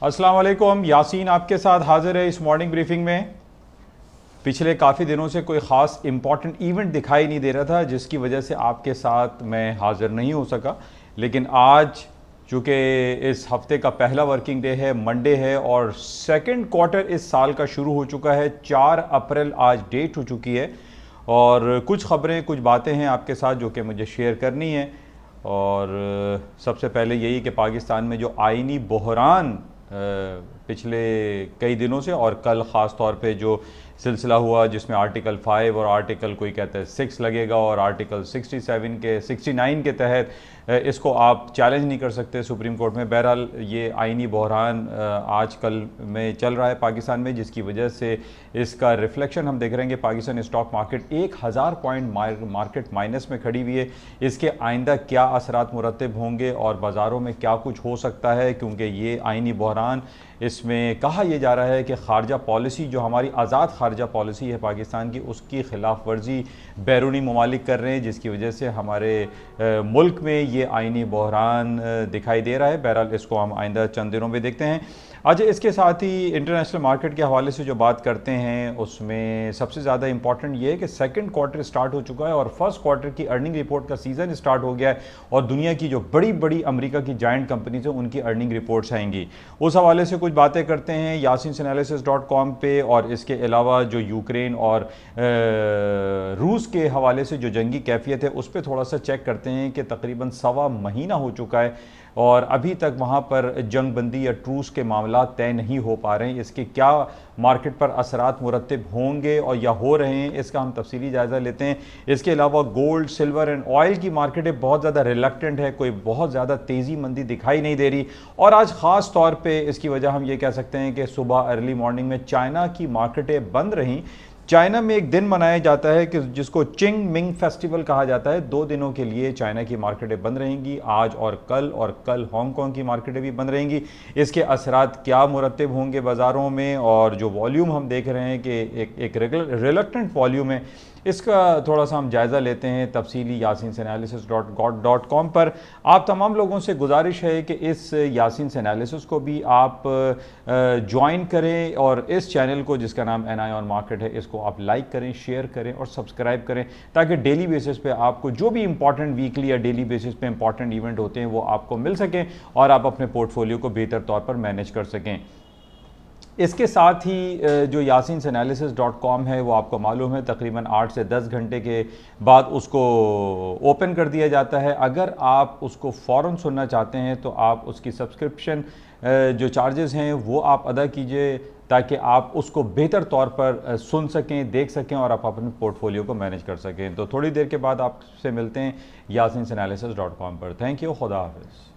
अस्सलाम वालेकुम, यासीन आपके साथ हाजिर है इस मॉर्निंग ब्रीफिंग में। पिछले काफ़ी दिनों से कोई ख़ास इम्पॉर्टेंट इवेंट दिखाई नहीं दे रहा था, जिसकी वजह से आपके साथ मैं हाजिर नहीं हो सका। लेकिन आज चूँकि इस हफ्ते का पहला वर्किंग डे है, मंडे है, और सेकंड क्वार्टर इस साल का शुरू हो चुका है। 4 अप्रैल आज डेट हो चुकी है और कुछ ख़बरें, कुछ बातें हैं आपके साथ जो कि मुझे शेयर करनी है। और सबसे पहले यही कि पाकिस्तान में जो आईनी बहरान पिछले कई दिनों से और कल ख़ास तौर पे जो सिलसिला हुआ, जिसमें आर्टिकल 5 और आर्टिकल कोई कहता है 6 लगेगा और आर्टिकल 69 के तहत इसको आप चैलेंज नहीं कर सकते सुप्रीम कोर्ट में। बहरहाल ये आईनी बहरान आज कल में चल रहा है पाकिस्तान में, जिसकी वजह से इसका रिफ्लेक्शन हम देख रहे हैं कि Pakistan stock market 1000 point market minus में खड़ी हुई है। इसके आइंदा क्या असरात मुरतब होंगे और बाज़ारों में क्या कुछ हो सकता है, क्योंकि ये आईनी बहरान, इसमें कहा यह जा रहा है कि खारजा पॉलिसी, जो हमारी आज़ाद खारजा पॉलिसी है पाकिस्तान की, उसकी खिलाफ वर्जी बैरूनी ममालिक कर रहे हैं, जिसकी वजह से हमारे मुल्क में ये आईनी बहरान दिखाई दे रहा है। बहरहाल इसको हम आइंदा चंद दिनों में देखते हैं। अच्छा, इसके साथ ही इंटरनेशनल मार्केट के हवाले से जो बात करते हैं, उसमें सबसे ज़्यादा इंपॉर्टेंट ये है कि सेकंड क्वार्टर स्टार्ट हो चुका है और फर्स्ट क्वार्टर की अर्निंग रिपोर्ट का सीज़न स्टार्ट हो गया है और दुनिया की जो बड़ी बड़ी अमेरिका की जायंट कंपनीज हैं उनकी अर्निंग रिपोर्ट्स आएंगी। उस हवाले से कुछ बातें करते हैं yasinanalysis.com पे। और इसके अलावा जो यूक्रेन और रूस के हवाले से जो जंगी कैफियत है उस पर थोड़ा सा चेक करते हैं कि तकरीबन 1.25 महीना हो चुका है और अभी तक वहाँ पर जंग बंदी या ट्रूस के मामला तय नहीं हो पा रहे हैं। इसके क्या मार्केट पर असरात मुरतब होंगे और या हो रहे हैं, इसका हम तफसीली जायज़ा लेते हैं। इसके अलावा गोल्ड, सिल्वर एंड ऑयल की मार्केटें बहुत ज़्यादा रिलक्टेंट है, कोई बहुत ज़्यादा तेज़ी मंदी दिखाई नहीं दे रही। और आज ख़ास तौर पे इसकी वजह हम ये कह सकते हैं कि सुबह अर्ली मॉर्निंग में चाइना की मार्केटें बंद रहीं। चाइना में एक दिन मनाया जाता है कि जिसको चिंग मिंग फेस्टिवल कहा जाता है। 2 दिनों के लिए चाइना की मार्केटें बंद रहेंगी, आज और कल हांगकांग की मार्केटें भी बंद रहेंगी। इसके असरात क्या मुरतब होंगे बाज़ारों में, और जो वॉल्यूम हम देख रहे हैं कि एक रिलक्टेंट वॉल्यूम है, इसका थोड़ा सा हम जायज़ा लेते हैं तफसीली yasinanalysis.com पर। आप तमाम लोगों से गुजारिश है कि इस यासीन एनालिसिस को भी आप ज्वाइन करें और इस चैनल को, जिसका नाम NI ऑन मार्केट है, इसको आप लाइक करें, शेयर करें और सब्सक्राइब करें, ताकि डेली बेसिस पे आपको जो भी इंपॉर्टेंट वीकली या डेली बेसिस पे इंपॉर्टेंट इवेंट होते हैं वो आपको मिल सकें और आप अपने पोर्टफोलियो को बेहतर तौर पर मैनेज कर सकें। इसके साथ ही जो yasinanalysis.com है वो आपको मालूम है तकरीबन 8 से 10 घंटे के बाद उसको ओपन कर दिया जाता है। अगर आप उसको फ़ौरन सुनना चाहते हैं तो आप उसकी सब्सक्रिप्शन जो चार्जेस हैं वो आप अदा कीजिए, ताकि आप उसको बेहतर तौर पर सुन सकें, देख सकें और आप अपने पोर्टफोलियो को मैनेज कर सकें। तो थोड़ी देर के बाद आपसे मिलते हैं yasinanalysis.com पर। थैंक यू, खुदा हाफिज़।